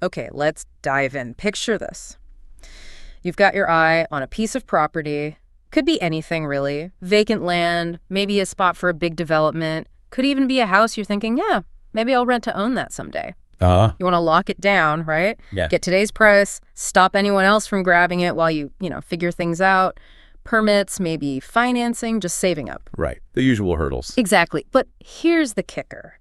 Okay, let's dive in. Picture this. You've got your eye on a piece of property. Could be anything, really. Vacant land, maybe a spot for a big development. Could even be a house you're thinking, yeah, maybe I'll rent to own that someday. You want to lock it down, right? Yeah. Get today's price, stop anyone else from grabbing it while you figure things out. Permits, maybe financing, just saving up. Right. The usual hurdles. Exactly. But here's the kicker.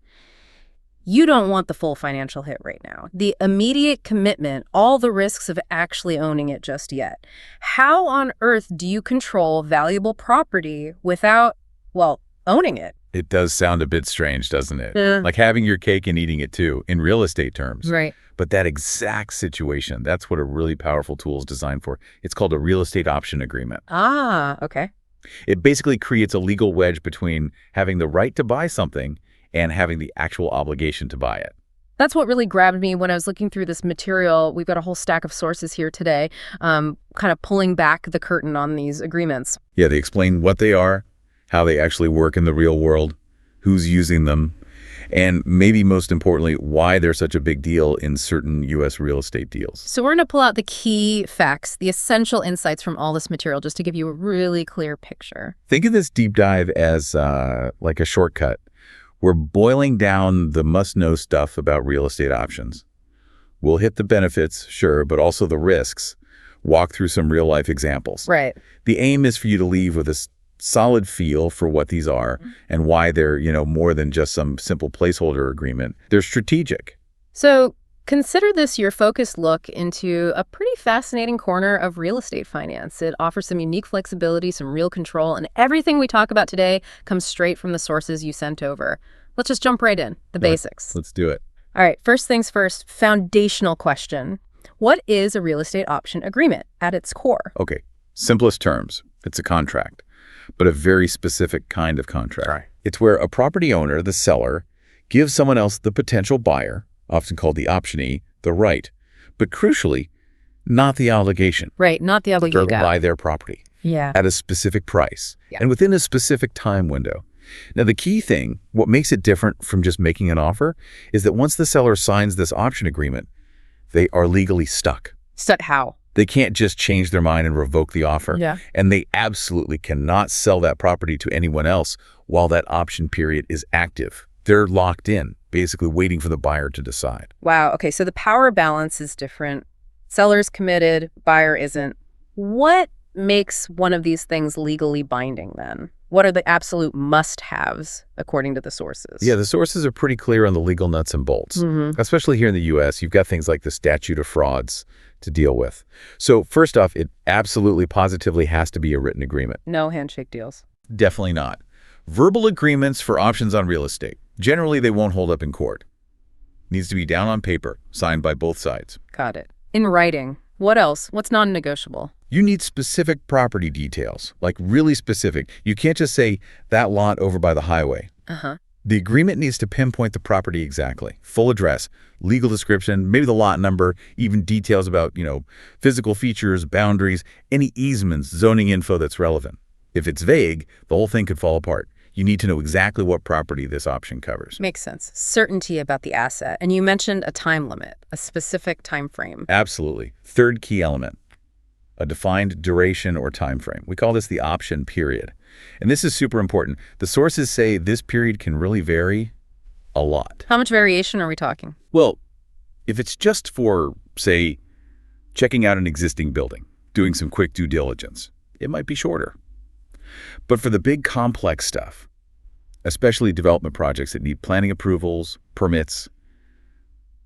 You don't want the full financial hit right now. The immediate commitment, all the risks of actually owning it just yet. How on earth do you control valuable property without, well, owning it? It does sound a bit strange, doesn't it? Yeah. Like having your cake and eating it too, in real estate terms. Right. But that exact situation, that's what a really powerful tool is designed for. It's called a real estate option agreement. Ah, okay. It basically creates a legal wedge between having the right to buy something and having the actual obligation to buy it. That's what really grabbed me when I was looking through this material. We've got a whole stack of sources here today, kind of pulling back the curtain on these agreements. Yeah, they explain what they are, how they actually work in the real world, who's using them, and maybe most importantly, why they're such a big deal in certain U.S. real estate deals. So we're going to pull out the key facts, the essential insights from all this material, just to give you a really clear picture. Think of this deep dive as like a shortcut. We're boiling down the must-know stuff about real estate options. We'll hit the benefits, sure, but also the risks. Walk through some real-life examples. Right. The aim is for you to leave with a solid feel for what these are and why they're, more than just some simple placeholder agreement. They're strategic. So consider this your focused look into a pretty fascinating corner of real estate finance. It offers some unique flexibility, some real control, and everything we talk about today comes straight from the sources you sent over. Let's just jump right in, the basics. Let's do it. All right, first things first, foundational question. What is a real estate option agreement at its core? Okay, simplest terms, it's a contract, but a very specific kind of contract. Right. It's where a property owner, the seller, gives someone else, the potential buyer, often called the optionee, the right, but crucially, not the obligation. Right, not the obligation. To buy their property Yeah. at a specific price Yeah. and within a specific time window. Now, the key thing, what makes it different from just making an offer, is that once the seller signs this option agreement, they are legally stuck. Stuck how? They can't just change their mind and revoke the offer. Yeah. And they absolutely cannot sell that property to anyone else while that option period is active. They're locked in, basically waiting for the buyer to decide. Wow, okay, so the power balance is different. Seller's committed, buyer isn't. What makes one of these things legally binding then? What are the absolute must-haves according to the sources? Yeah, the sources are pretty clear on the legal nuts and bolts. Especially here in the U.S., you've got things like the statute of frauds to deal with. So first off, it absolutely positively has to be a written agreement. No handshake deals. Definitely not. Verbal agreements for options on real estate. Generally, they won't hold up in court. Needs to be down on paper, signed by both sides. Got it. In writing. What else? What's non-negotiable? You need specific property details, like really specific. You can't just say, that lot over by the highway. Uh-huh. The agreement needs to pinpoint the property exactly. Full address, legal description, maybe the lot number, even details about, physical features, boundaries, any easements, zoning info that's relevant. If it's vague, the whole thing could fall apart. You need to know exactly what property this option covers. Makes sense. Certainty about the asset. And you mentioned a time limit, a specific time frame. Absolutely. Third key element, a defined duration or time frame. We call this the option period. And this is super important. The sources say this period can really vary a lot. How much variation are we talking? Well, if it's just for, say, checking out an existing building, doing some quick due diligence, it might be shorter. But for the big complex stuff, especially development projects that need planning approvals, permits,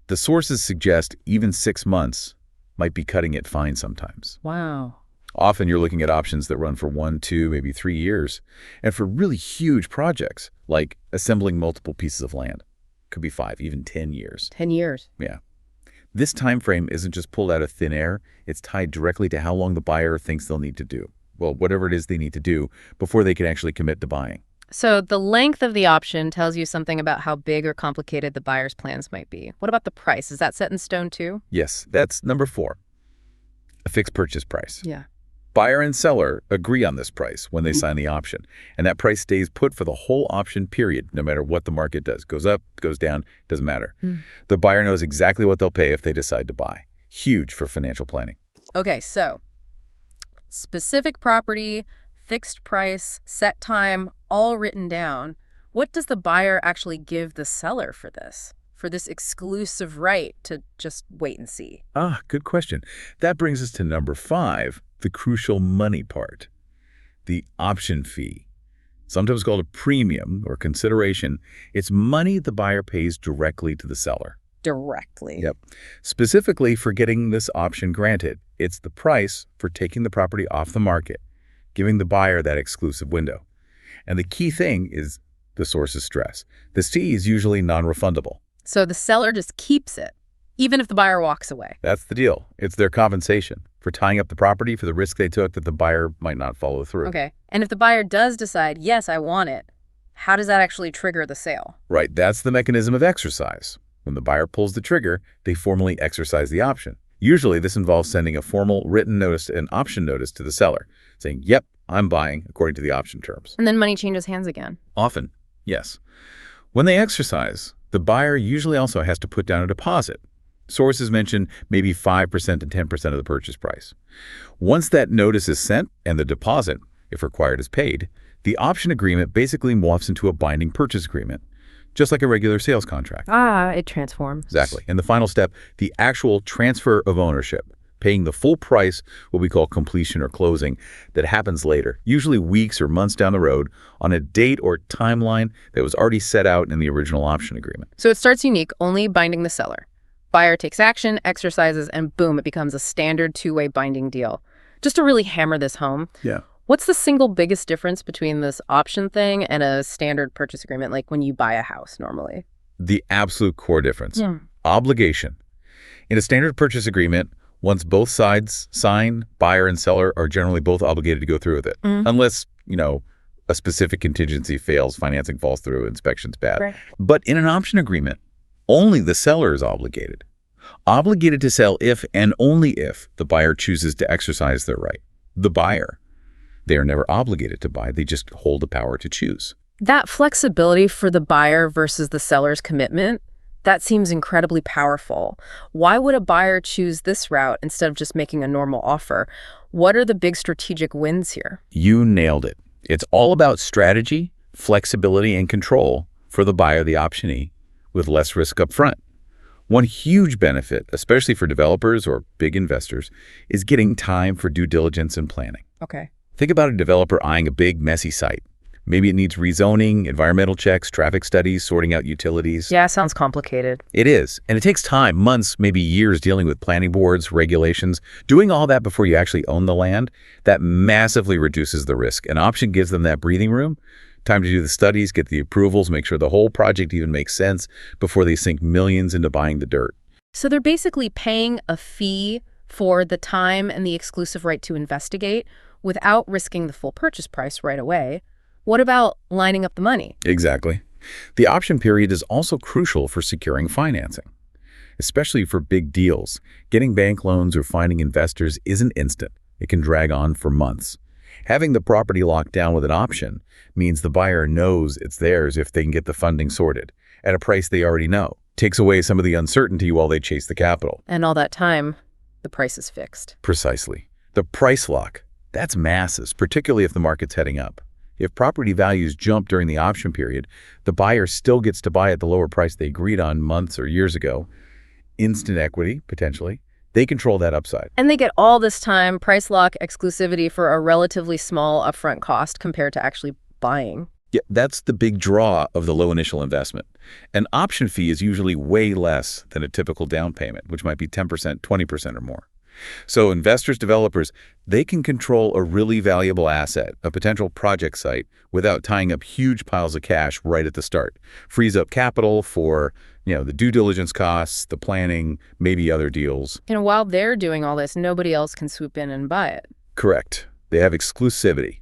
the sources suggest even 6 months might be cutting it fine sometimes. Wow. Often you're looking at options that run for 1, 2, maybe 3 years. And for really huge projects, like assembling multiple pieces of land, could be 5, even 10 years. 10 years. Yeah. This time frame isn't just pulled out of thin air. It's tied directly to how long the buyer thinks they'll need to do. Well, whatever it is they need to do before they can actually commit to buying. So the length of the option tells you something about how big or complicated the buyer's plans might be. What about the price? Is that set in stone too? Yes, that's number 4, a fixed purchase price. Yeah. Buyer and seller agree on this price when they sign the option, and that price stays put for the whole option period, no matter what the market does. Goes up, goes down, doesn't matter. The buyer knows exactly what they'll pay if they decide to buy. Huge for financial planning. Okay, so specific property, fixed price, set time, all written down. What does the buyer actually give the seller for this? For this exclusive right to just wait and see? Good question. That brings us to number 5, the crucial money part. The option fee. Sometimes called a premium or consideration. It's money the buyer pays directly to the seller. Directly. Yep. Specifically for getting this option granted. It's the price for taking the property off the market, giving the buyer that exclusive window. And the key thing is the source of stress. This fee is usually non-refundable. So the seller just keeps it, even if the buyer walks away. That's the deal. It's their compensation for tying up the property for the risk they took that the buyer might not follow through. Okay. And if the buyer does decide, yes, I want it, how does that actually trigger the sale? Right. That's the mechanism of exercise. When the buyer pulls the trigger, they formally exercise the option. Usually this involves sending a formal written notice and option notice to the seller, saying, yep, I'm buying according to the option terms. And then money changes hands again. Often, yes. When they exercise, the buyer usually also has to put down a deposit. Sources mention maybe 5% to 10% of the purchase price. Once that notice is sent and the deposit, if required, is paid, the option agreement basically morphs into a binding purchase agreement, just like a regular sales contract. It transforms. Exactly. And the final step, the actual transfer of ownership, paying the full price, what we call completion or closing, that happens later, usually weeks or months down the road, on a date or timeline that was already set out in the original option agreement. So it starts unique, only binding the seller. Buyer takes action, exercises, and boom, it becomes a standard two-way binding deal. Just to really hammer this home, what's the single biggest difference between this option thing and a standard purchase agreement, like when you buy a house normally? The absolute core difference. Obligation. In a standard purchase agreement, once both sides sign, buyer and seller are generally both obligated to go through with it. Unless, a specific contingency fails, financing falls through, inspection's bad. Right. But in an option agreement, only the seller is obligated. Obligated to sell if and only if the buyer chooses to exercise their right. The buyer. They are never obligated to buy. They just hold the power to choose. That flexibility for the buyer versus the seller's commitment, that seems incredibly powerful. Why would a buyer choose this route instead of just making a normal offer? What are the big strategic wins here? You nailed it. It's all about strategy, flexibility, and control for the buyer, the optionee, with less risk up front. One huge benefit, especially for developers or big investors, is getting time for due diligence and planning. Okay. Think about a developer eyeing a big, messy site. Maybe it needs rezoning, environmental checks, traffic studies, sorting out utilities. Yeah, sounds complicated. It is. And it takes time, months, maybe years dealing with planning boards, regulations. Doing all that before you actually own the land, that massively reduces the risk. An option gives them that breathing room, time to do the studies, get the approvals, make sure the whole project even makes sense before they sink millions into buying the dirt. So they're basically paying a fee for the time and the exclusive right to investigate without risking the full purchase price right away. What about lining up the money? Exactly. The option period is also crucial for securing financing, especially for big deals. Getting bank loans or finding investors isn't instant. It can drag on for months. Having the property locked down with an option means the buyer knows it's theirs if they can get the funding sorted at a price they already know. Takes away some of the uncertainty while they chase the capital. And all that time, the price is fixed. Precisely. The price lock, that's massive, particularly if the market's heading up. If property values jump during the option period, the buyer still gets to buy at the lower price they agreed on months or years ago. Instant equity, potentially. They control that upside. And they get all this time, price lock, exclusivity for a relatively small upfront cost compared to actually buying. Yeah, that's the big draw of the low initial investment. An option fee is usually way less than a typical down payment, which might be 10%, 20% or more. So investors, developers, they can control a really valuable asset, a potential project site, without tying up huge piles of cash right at the start. Frees up capital for, the due diligence costs, the planning, maybe other deals. And while they're doing all this, nobody else can swoop in and buy it. Correct. They have exclusivity.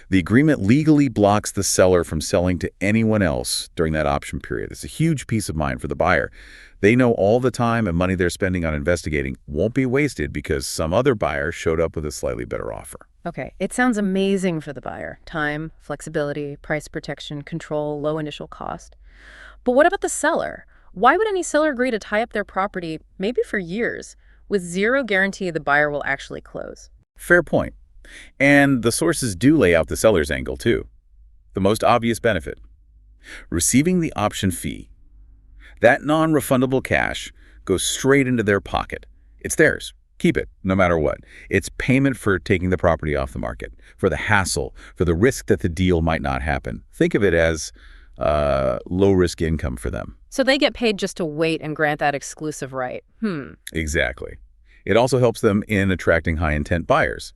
The agreement legally blocks the seller from selling to anyone else during that option period. It's a huge peace of mind for the buyer. They know all the time and money they're spending on investigating won't be wasted because some other buyer showed up with a slightly better offer. Okay, it sounds amazing for the buyer. Time, flexibility, price protection, control, low initial cost. But what about the seller? Why would any seller agree to tie up their property, maybe for years, with zero guarantee the buyer will actually close? Fair point. And the sources do lay out the seller's angle, too. The most obvious benefit: receiving the option fee. That non-refundable cash goes straight into their pocket. It's theirs. Keep it, no matter what. It's payment for taking the property off the market, for the hassle, for the risk that the deal might not happen. Think of it as low-risk income for them. So they get paid just to wait and grant that exclusive right. Exactly. It also helps them in attracting high-intent buyers.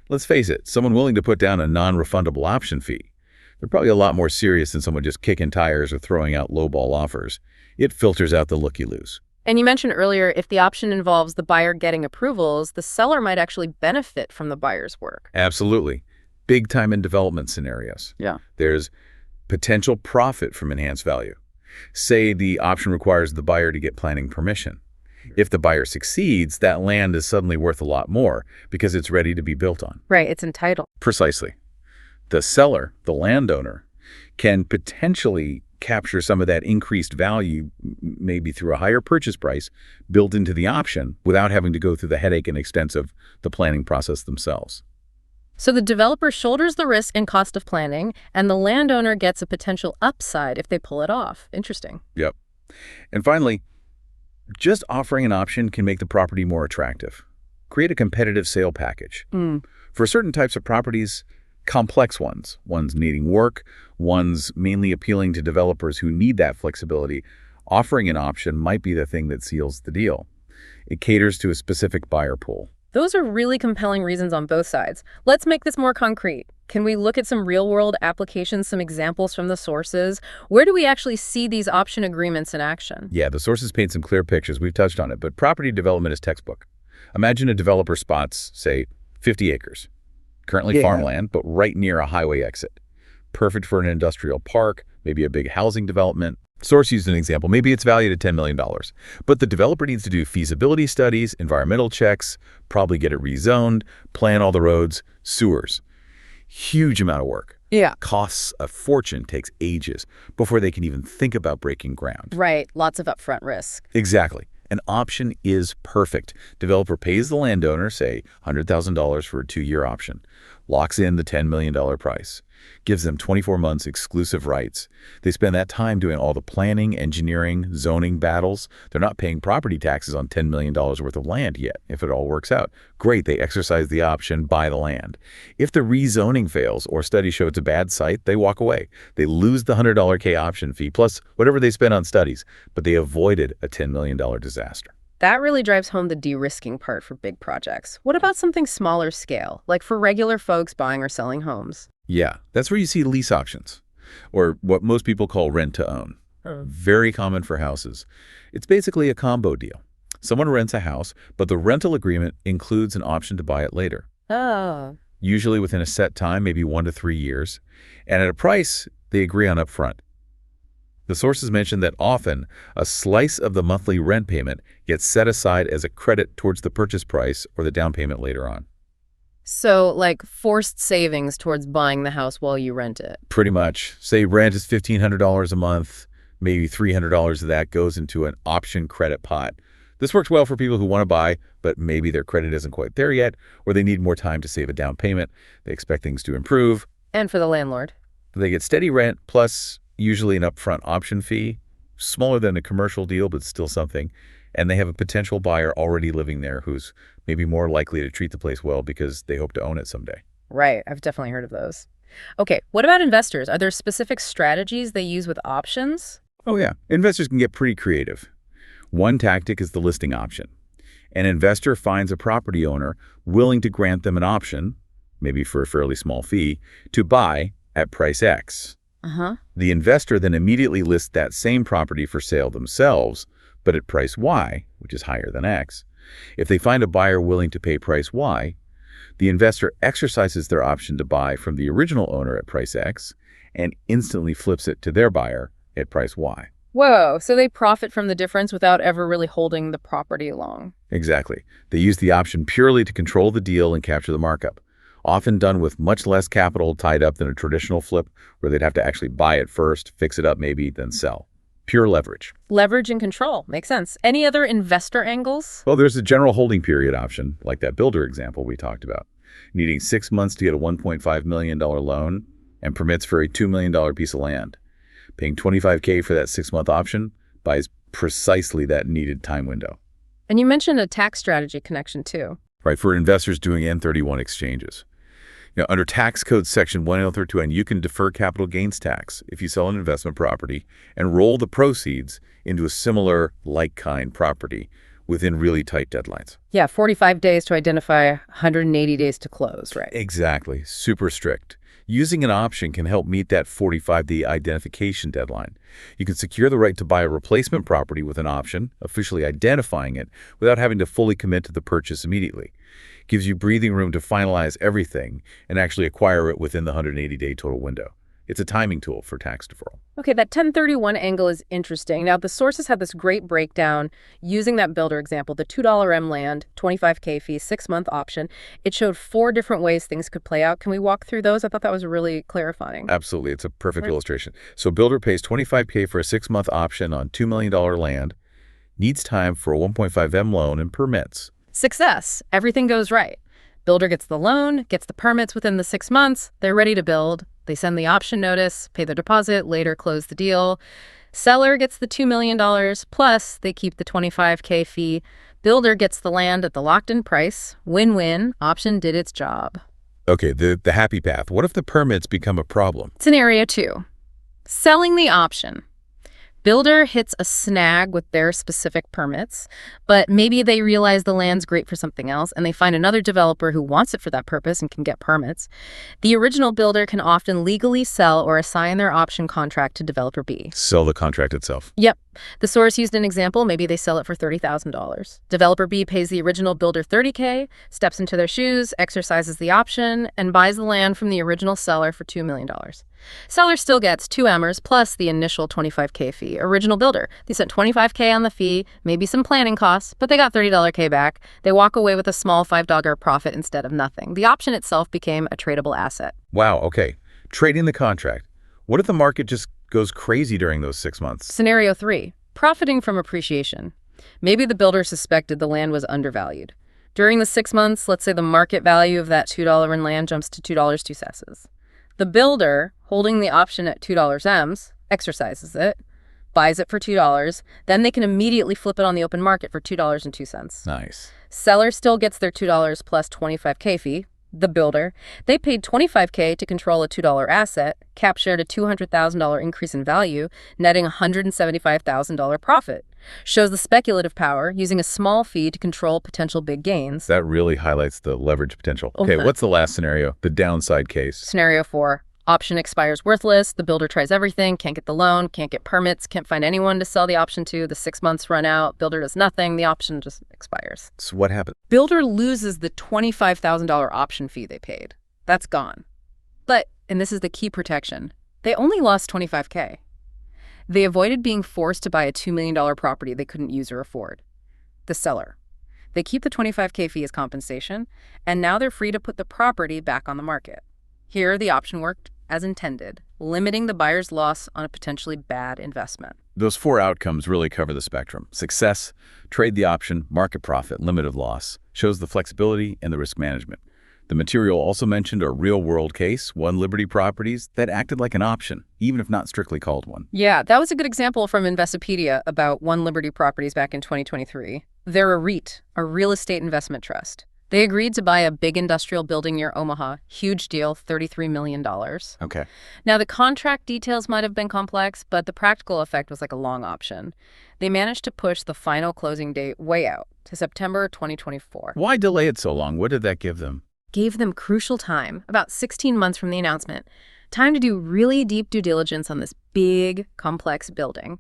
Let's face it, someone willing to put down a non-refundable option fee, they're probably a lot more serious than someone just kicking tires or throwing out lowball offers. It filters out the looky-loos. And you mentioned earlier, if the option involves the buyer getting approvals, the seller might actually benefit from the buyer's work. Absolutely. Big time in development scenarios. Yeah. There's potential profit from enhanced value. Say the option requires the buyer to get planning permission. If the buyer succeeds, that land is suddenly worth a lot more because it's ready to be built on. Right, it's entitled. Precisely. The seller, the landowner, can potentially capture some of that increased value, maybe through a higher purchase price, built into the option without having to go through the headache and expense of the planning process themselves. So the developer shoulders the risk and cost of planning, and the landowner gets a potential upside if they pull it off. Interesting. Yep. And finally, just offering an option can make the property more attractive. Create a competitive sale package. For certain types of properties, complex ones needing work, ones mainly appealing to developers who need that flexibility, offering an option might be the thing that seals the deal. It caters to a specific buyer pool. Those are really compelling reasons on both sides. Let's make this more concrete. Can we look at some real-world applications, some examples from the sources? Where do we actually see these option agreements in action? Yeah, the sources paint some clear pictures. We've touched on it, but property development is textbook. Imagine a developer spots, say, 50 acres. Currently farmland, but right near a highway exit. Perfect for an industrial park, maybe a big housing development. Source used an example. Maybe it's valued at $10 million. But the developer needs to do feasibility studies, environmental checks, probably get it rezoned, plan all the roads, sewers. Huge amount of work. Yeah. Costs a fortune, takes ages before they can even think about breaking ground. Right. Lots of upfront risk. Exactly. An option is perfect. Developer pays the landowner, say, $100,000 for a 2-year option, locks in the $10 million price, gives them 24 months exclusive rights. They spend that time doing all the planning, engineering, zoning battles. They're not paying property taxes on $10 million worth of land yet, if it all works out. Great, they exercise the option, buy the land. If the rezoning fails or studies show it's a bad site, they walk away. They lose the $100K option fee, plus whatever they spend on studies, but they avoided a $10 million disaster. That really drives home the de-risking part for big projects. What about something smaller scale, like for regular folks buying or selling homes? Yeah, that's where you see lease options, or what most people call rent-to-own. Very common for houses. It's basically a combo deal. Someone rents a house, but the rental agreement includes an option to buy it later. Oh. Usually within a set time, maybe 1 to 3 years, and at a price they agree on up front. The sources mention that often a slice of the monthly rent payment gets set aside as a credit towards the purchase price or the down payment later on. So, like forced savings towards buying the house while you rent it. Pretty much. Say rent is $1,500 a month, maybe $300 of that goes into an option credit pot. This works well for people who want to buy, but maybe their credit isn't quite there yet, or they need more time to save a down payment. They expect things to improve. And for the landlord. They get steady rent, plus usually an upfront option fee, smaller than a commercial deal, but still something. And they have a potential buyer already living there who's maybe more likely to treat the place well because they hope to own it someday. Right. I've definitely heard of those. Okay. What about investors? Are there specific strategies they use with options? Oh, yeah. Investors can get pretty creative. One tactic is the listing option. An investor finds a property owner willing to grant them an option, maybe for a fairly small fee, to buy at price X. The investor then immediately lists that same property for sale themselves, but at price Y, which is higher than X. If they find a buyer willing to pay price Y, The investor exercises their option to buy from the original owner at price X and instantly flips it to their buyer at price Y. Whoa, so they profit from the difference without ever really holding the property long. Exactly. They use the option purely to control the deal and capture the markup, often done with much less capital tied up than a traditional flip where they'd have to actually buy it first, fix it up maybe, then sell. Pure leverage. Leverage and control. Makes sense. Any other investor angles? Well, there's a general holding period option, like that builder example we talked about, needing 6 months to get a $1.5 million loan and permits for a $2 million piece of land. Paying $25K for that 6-month option buys precisely that needed time window. And you mentioned a tax strategy connection too. Right, for investors doing N31 exchanges. Under tax code section 1032N, you can defer capital gains tax if you sell an investment property and roll the proceeds into a similar like-kind property within really tight deadlines. Yeah, 45 days to identify, 180 days to close, right? Exactly. Super strict. Using an option can help meet that 45-day identification deadline. You can secure the right to buy a replacement property with an option, officially identifying it, without having to fully commit to the purchase immediately. Gives you breathing room to finalize everything and actually acquire it within the 180-day total window. It's a timing tool for tax deferral. Okay, that 1031 angle is interesting. Now, the sources had this great breakdown using that builder example, the $2 M land, $25K fee, 6-month option. It showed 4 different ways things could play out. Can we walk through those? I thought that was really clarifying. Absolutely. It's a perfect illustration. So builder pays $25K for a 6-month option on $2 million land, needs time for a 1.5 M loan and permits. Success. Everything goes right. Builder gets the loan, gets the permits within the 6 months. They're ready to build. They send the option notice, pay the deposit, later close the deal. Seller gets the $2 million, plus they keep the $25K fee. Builder gets the land at the locked-in price. Win-win. Option did its job. Okay, the happy path. What if the permits become a problem? Scenario 2. Selling the option. Builder hits a snag with their specific permits, but maybe they realize the land's great for something else and they find another developer who wants it for that purpose and can get permits. The original builder can often legally sell or assign their option contract to developer B. Sell the contract itself. Yep. The source used an example. Maybe they sell it for $30,000. Developer B pays the original builder $30K, steps into their shoes, exercises the option, and buys the land from the original seller for $2 million. Seller still gets 2 Mers plus the initial $25K fee. Original builder, they sent $25K on the fee, maybe some planning costs, but they got $30K back. They walk away with a small $5 profit instead of nothing. The option itself became a tradable asset. Wow, okay. Trading the contract. What if the market just goes crazy during those 6 months? Scenario 3, profiting from appreciation. Maybe the builder suspected the land was undervalued. During the 6 months, let's say the market value of that $2 in land jumps to $2.02. The builder, holding the option at $2 M's, exercises it, buys it for $2, then they can immediately flip it on the open market for $2.02. Nice. Seller still gets their $2 plus $25K fee. The builder, they paid $25K to control a $2 asset, captured a $200,000 increase in value, netting a $175,000 profit. Shows the speculative power, using a small fee to control potential big gains. That really highlights the leverage potential. Okay, what's the last scenario? The downside case. Scenario 4. Option expires worthless. The builder tries everything, can't get the loan, can't get permits, can't find anyone to sell the option to. The 6 months run out. Builder does nothing. The option just expires. So what happens? Builder loses the $25,000 option fee they paid. That's gone. But, and this is the key protection, they only lost $25K. They avoided being forced to buy a $2 million property they couldn't use or afford. The seller. They keep the $25K fee as compensation, and now they're free to put the property back on the market. Here, the option worked as intended, limiting the buyer's loss on a potentially bad investment. Those 4 outcomes really cover the spectrum. Success, trade the option, market profit, limit of loss, shows the flexibility and the risk management. The material also mentioned a real-world case, One Liberty Properties, that acted like an option, even if not strictly called one. Yeah, that was a good example from Investopedia about One Liberty Properties back in 2023. They're a REIT, a real estate investment trust. They agreed to buy a big industrial building near Omaha. Huge deal, $33 million. Okay. Now, the contract details might have been complex, but the practical effect was like a long option. They managed to push the final closing date way out to September 2024. Why delay it so long? What did that give them? Gave them crucial time, about 16 months from the announcement. Time to do really deep due diligence on this big, complex building.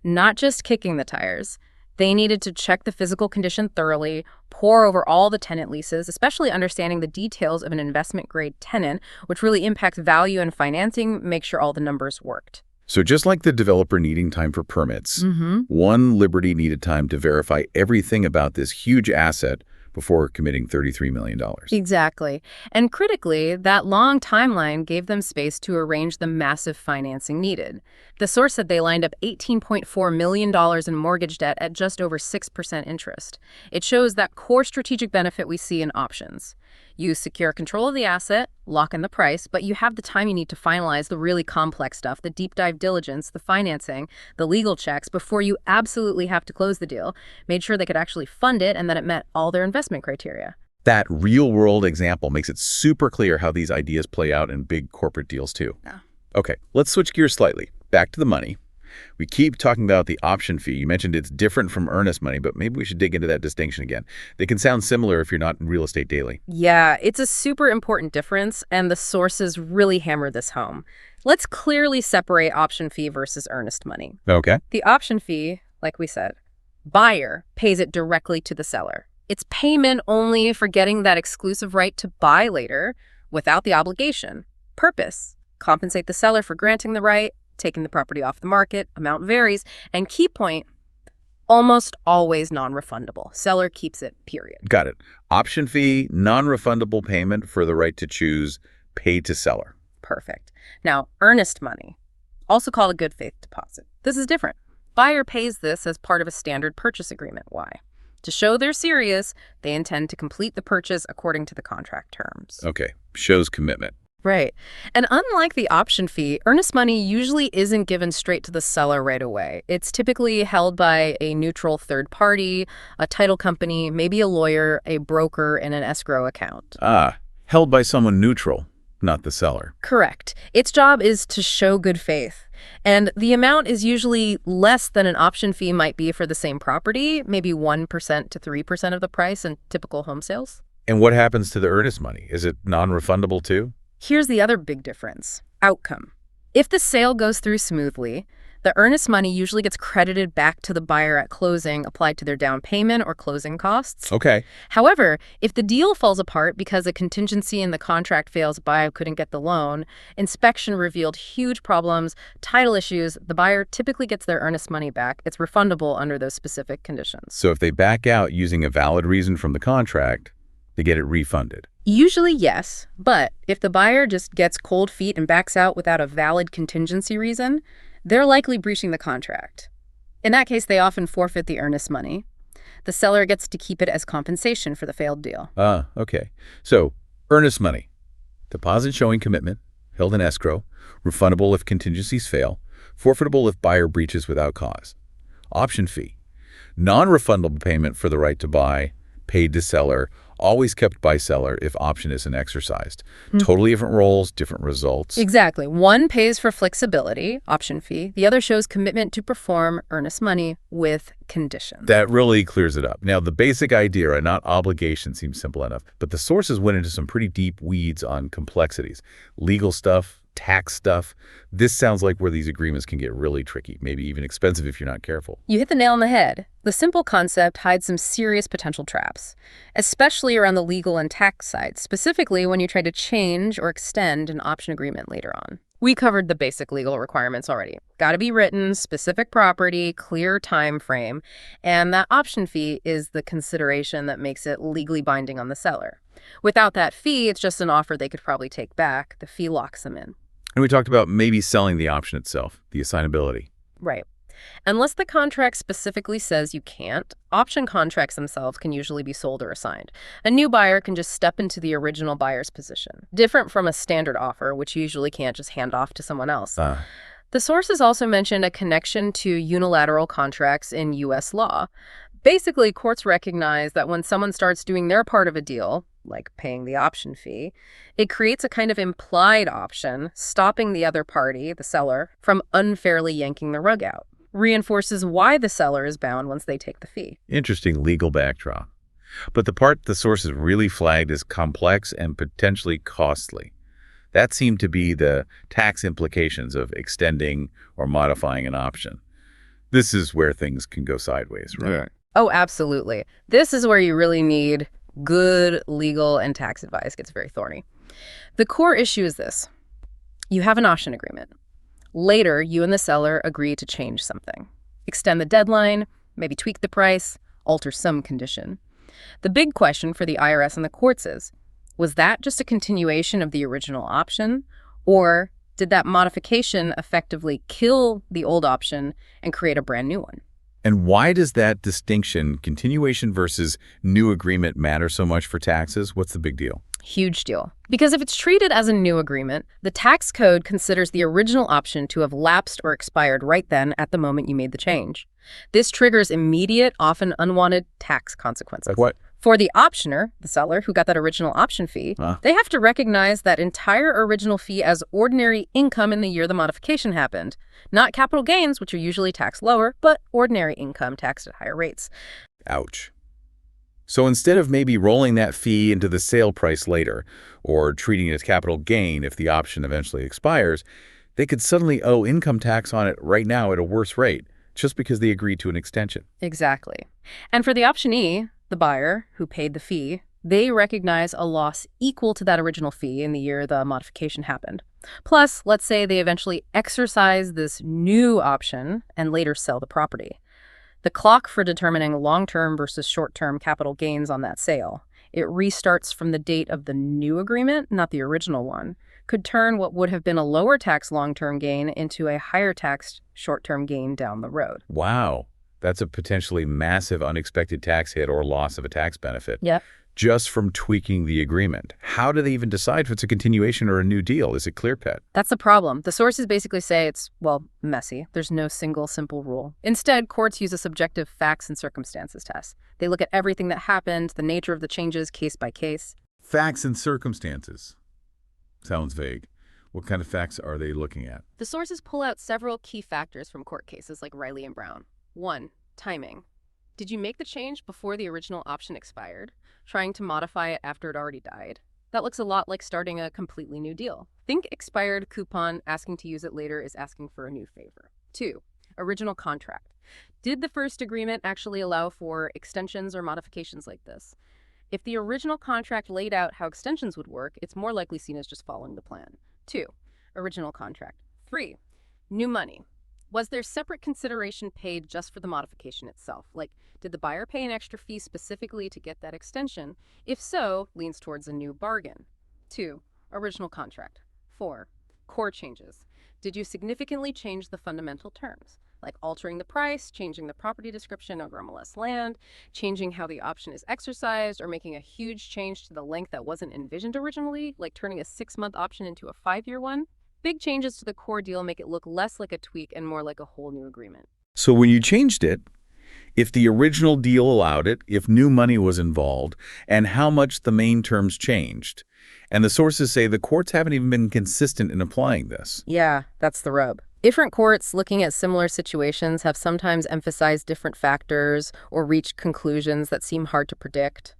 Not just kicking the tires. They needed to check the physical condition thoroughly, pore over all the tenant leases, especially understanding the details of an investment-grade tenant, which really impacts value and financing, make sure all the numbers worked. So just like the developer needing time for permits, One Liberty needed time to verify everything about this huge asset before committing $33 million. Exactly. And critically, that long timeline gave them space to arrange the massive financing needed. The source said they lined up $18.4 million in mortgage debt at just over 6% interest. It shows that core strategic benefit we see in options. You secure control of the asset, lock in the price, but you have the time you need to finalize the really complex stuff, the deep dive diligence, the financing, the legal checks before you absolutely have to close the deal, made sure they could actually fund it and that it met all their investment criteria. That real-world example makes it super clear how these ideas play out in big corporate deals too. Yeah. Okay, let's switch gears slightly. Back to the money. We keep talking about the option fee. You mentioned it's different from earnest money, but maybe we should dig into that distinction again. They can sound similar if you're not in real estate daily. Yeah, it's a super important difference, and the sources really hammer this home. Let's clearly separate option fee versus earnest money. Okay. The option fee, like we said, buyer pays it directly to the seller. It's payment only for getting that exclusive right to buy later without the obligation. Purpose: compensate the seller for granting the right, taking the property off the market, amount varies, and key point, almost always non-refundable. Seller keeps it, period. Got it. Option fee, non-refundable payment for the right to choose, paid to seller. Perfect. Now, earnest money, also called a good faith deposit. This is different. Buyer pays this as part of a standard purchase agreement. Why? To show they're serious, they intend to complete the purchase according to the contract terms. Okay, shows commitment. Right. And unlike the option fee, earnest money usually isn't given straight to the seller right away. It's typically held by a neutral third party, a title company, maybe a lawyer, a broker, in an escrow account. Held by someone neutral, not the seller. Correct. Its job is to show good faith. And the amount is usually less than an option fee might be for the same property, maybe 1% to 3% of the price in typical home sales. And what happens to the earnest money? Is it non-refundable too? Here's the other big difference. Outcome. If the sale goes through smoothly, the earnest money usually gets credited back to the buyer at closing, applied to their down payment or closing costs. Okay. However, if the deal falls apart because a contingency in the contract fails, buyer couldn't get the loan, inspection revealed huge problems, title issues, the buyer typically gets their earnest money back. It's refundable under those specific conditions. So if they back out using a valid reason from the contract, they get it refunded. Usually, yes, but if the buyer just gets cold feet and backs out without a valid contingency reason, they're likely breaching the contract. In that case, they often forfeit the earnest money. The seller gets to keep it as compensation for the failed deal. Okay. So, earnest money. Deposit showing commitment, held in escrow, refundable if contingencies fail, forfeitable if buyer breaches without cause. Option fee. Non-refundable payment for the right to buy, paid to seller, always kept by seller if option isn't exercised. Totally different roles, different results. Exactly. One pays for flexibility, option fee. The other shows commitment to perform, earnest money, with conditions. That really clears it up. Now, the basic idea, not obligation, seems simple enough, but the sources went into some pretty deep weeds on complexities. Legal stuff, tax stuff. This sounds like where these agreements can get really tricky, maybe even expensive if you're not careful. You hit the nail on the head. The simple concept hides some serious potential traps, especially around the legal and tax side, specifically when you try to change or extend an option agreement later on. We covered the basic legal requirements already. Got to be written, specific property, clear time frame, and that option fee is the consideration that makes it legally binding on the seller. Without that fee, it's just an offer they could probably take back. The fee locks them in. And we talked about maybe selling the option itself, the assignability. Right. Unless the contract specifically says you can't, option contracts themselves can usually be sold or assigned. A new buyer can just step into the original buyer's position, different from a standard offer, which you usually can't just hand off to someone else. The sources also mentioned a connection to unilateral contracts in U.S. law. Basically, courts recognize that when someone starts doing their part of a deal, like paying the option fee, it creates a kind of implied option, stopping the other party, the seller, from unfairly yanking the rug out. Reinforces why the seller is bound once they take the fee. Interesting legal backdrop. But the part the sources really flagged as complex and potentially costly. That seemed to be the tax implications of extending or modifying an option. This is where things can go sideways, right? Right. Oh, absolutely. This is where you really need good legal and tax advice. It gets very thorny. The core issue is this. You have an option agreement. Later, you and the seller agree to change something. Extend the deadline, maybe tweak the price, alter some condition. The big question for the IRS and the courts is, was that just a continuation of the original option, or did that modification effectively kill the old option and create a brand new one? And why does that distinction, continuation versus new agreement, matter so much for taxes? What's the big deal? Huge deal. Because if it's treated as a new agreement, the tax code considers the original option to have lapsed or expired right then at the moment you made the change. This triggers immediate, often unwanted tax consequences. Like what? For the optioner, the seller who got that original option fee, they have to recognize that entire original fee as ordinary income in the year the modification happened. Not capital gains, which are usually taxed lower, but ordinary income taxed at higher rates. Ouch. So instead of maybe rolling that fee into the sale price later, or treating it as capital gain if the option eventually expires, they could suddenly owe income tax on it right now at a worse rate, just because they agreed to an extension. Exactly. And for the optionee, the buyer who paid the fee, they recognize a loss equal to that original fee in the year the modification happened. Plus, let's say they eventually exercise this new option and later sell the property. The clock for determining long-term versus short-term capital gains on that sale, it restarts from the date of the new agreement, not the original one, could turn what would have been a lower tax long-term gain into a higher tax short-term gain down the road. Wow. That's a potentially massive unexpected tax hit or loss of a tax benefit. Yep. Just from tweaking the agreement. How do they even decide if it's a continuation or a new deal? Is it clear cut? That's the problem. The sources basically say it's, well, messy. There's no single simple rule. Instead, courts use a subjective facts and circumstances test. They look at everything that happened, the nature of the changes, case by case. Facts and circumstances. Sounds vague. What kind of facts are they looking at? The sources pull out several key factors from court cases like Riley and Brown. 1. Timing. Did you make the change before the original option expired? Trying to modify it after it already died? That looks a lot like starting a completely new deal. Think expired coupon, asking to use it later is asking for a new favor. 2. Original contract. Did the first agreement actually allow for extensions or modifications like this? If the original contract laid out how extensions would work, it's more likely seen as just following the plan. 2. Original contract. 3. New money. Was there separate consideration paid just for the modification itself? Like, did the buyer pay an extra fee specifically to get that extension? If so, leans towards a new bargain. 2. Original contract. 4. Core changes. Did you significantly change the fundamental terms? Like altering the price, changing the property description over MLS land, changing how the option is exercised, or making a huge change to the length that wasn't envisioned originally, like turning a 6-month option into a 5-year one? Big changes to the core deal make it look less like a tweak and more like a whole new agreement. So when you changed it, if the original deal allowed it, if new money was involved, and how much the main terms changed. And the sources say the courts haven't even been consistent in applying this. Yeah, that's the rub. Different courts looking at similar situations have sometimes emphasized different factors or reached conclusions that seem hard to predict.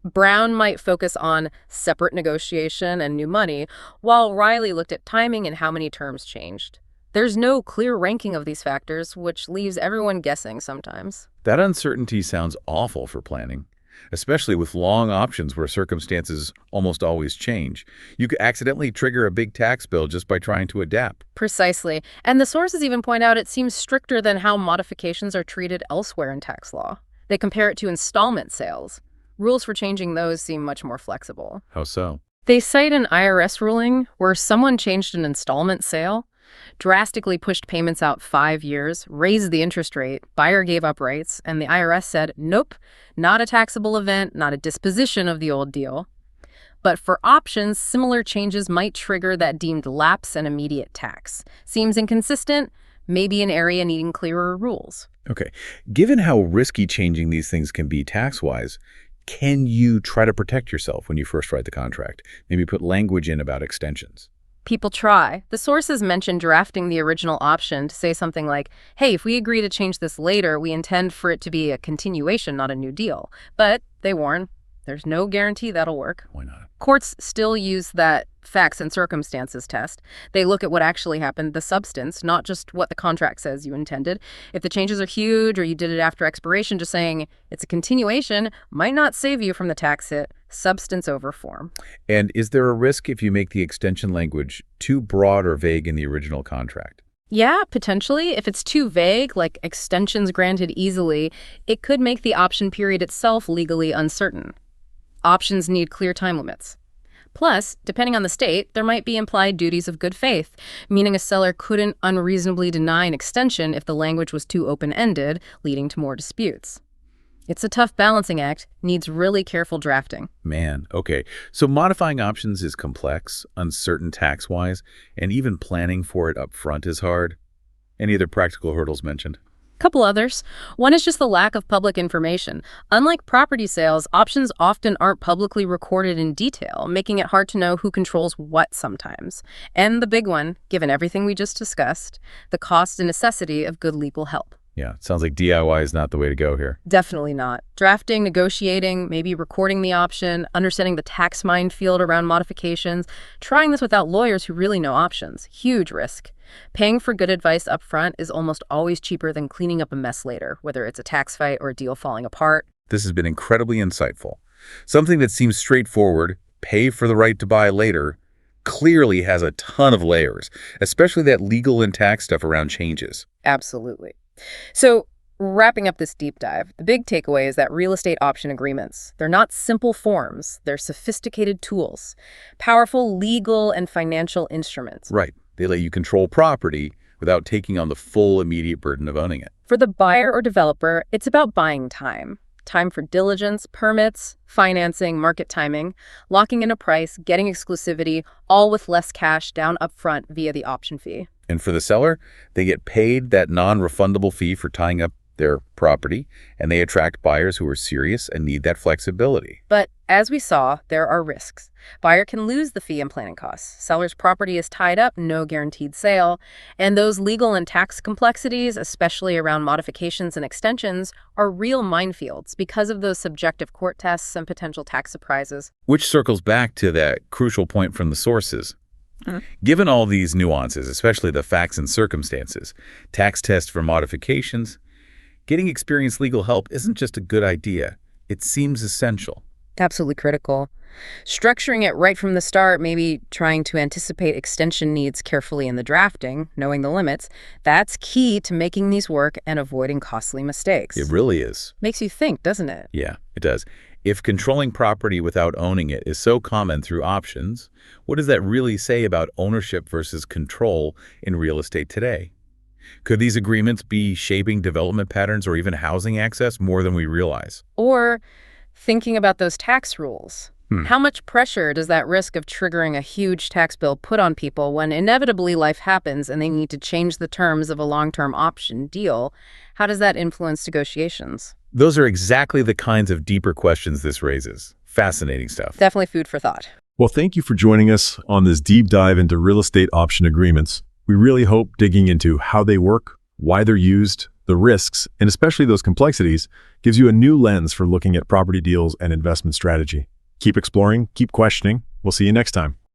Brown might focus on separate negotiation and new money, while Riley looked at timing and how many terms changed. There's no clear ranking of these factors, which leaves everyone guessing sometimes. That uncertainty sounds awful for planning, especially with long options where circumstances almost always change. You could accidentally trigger a big tax bill just by trying to adapt. Precisely. And the sources even point out it seems stricter than how modifications are treated elsewhere in tax law. They compare it to installment sales. Rules for changing those seem much more flexible. How so? They cite an IRS ruling where someone changed an installment sale, drastically pushed payments out 5 years, raised the interest rate, buyer gave up rights, and the IRS said, nope, not a taxable event, not a disposition of the old deal. But for options, similar changes might trigger that deemed lapse and immediate tax. Seems inconsistent, maybe an area needing clearer rules. Okay. Given how risky changing these things can be tax-wise, can you try to protect yourself when you first write the contract? Maybe put language in about extensions. People try. The sources mention drafting the original option to say something like, hey, if we agree to change this later, we intend for it to be a continuation, not a new deal. But they warn, There's no guarantee that'll work. Why not? Courts still use that facts and circumstances test. They look at what actually happened, the substance, not just what the contract says you intended. If the changes are huge or you did it after expiration, just saying it's a continuation might not save you from the tax hit. Substance over form. And is there a risk if you make the extension language too broad or vague in the original contract? Yeah, potentially. If it's too vague, like extensions granted easily, it could make the option period itself legally uncertain. Options need clear time limits. Plus, depending on the state, there might be implied duties of good faith, meaning a seller couldn't unreasonably deny an extension if the language was too open-ended, leading to more disputes. It's a tough balancing act, needs really careful drafting. Man, okay. So modifying options is complex, uncertain tax-wise, and even planning for it up front is hard. Any other practical hurdles mentioned? Couple others. One is just the lack of public information. Unlike property sales, options often aren't publicly recorded in detail, making it hard to know who controls what sometimes. And the big one, given everything we just discussed, the cost and necessity of good legal help. Yeah, sounds like DIY is not the way to go here. Definitely not. Drafting, negotiating, maybe recording the option, understanding the tax minefield around modifications, trying this without lawyers who really know options. Huge risk. Paying for good advice up front is almost always cheaper than cleaning up a mess later, whether it's a tax fight or a deal falling apart. This has been incredibly insightful. Something that seems straightforward, pay for the right to buy later, clearly has a ton of layers, especially that legal and tax stuff around changes. Absolutely. So, wrapping up this deep dive, the big takeaway is that real estate option agreements, they're not simple forms, they're sophisticated tools, powerful legal and financial instruments. Right. They let you control property without taking on the full immediate burden of owning it. For the buyer or developer, it's about buying time. Time for diligence, permits, financing, market timing, locking in a price, getting exclusivity, all with less cash down upfront via the option fee. And for the seller, they get paid that non-refundable fee for tying up their property, and they attract buyers who are serious and need that flexibility. But as we saw, there are risks. Buyer can lose the fee and planning costs. Seller's property is tied up, no guaranteed sale. And those legal and tax complexities, especially around modifications and extensions, are real minefields because of those subjective court tests and potential tax surprises. Which circles back to that crucial point from the sources. Given all these nuances, especially the facts and circumstances, tax tests for modifications, getting experienced legal help isn't just a good idea. It seems essential. Absolutely critical. Structuring it right from the start, maybe trying to anticipate extension needs carefully in the drafting, knowing the limits, that's key to making these work and avoiding costly mistakes. It really is. Makes you think, doesn't it? Yeah, it does. If controlling property without owning it is so common through options, what does that really say about ownership versus control in real estate today? Could these agreements be shaping development patterns or even housing access more than we realize? Or thinking about those tax rules. How much pressure does that risk of triggering a huge tax bill put on people when inevitably life happens and they need to change the terms of a long-term option deal? How does that influence negotiations? Those are exactly the kinds of deeper questions this raises. Fascinating stuff. Definitely food for thought. Well, thank you for joining us on this deep dive into real estate option agreements. We really hope digging into how they work, why they're used, the risks, and especially those complexities gives you a new lens for looking at property deals and investment strategy. Keep exploring, keep questioning. We'll see you next time.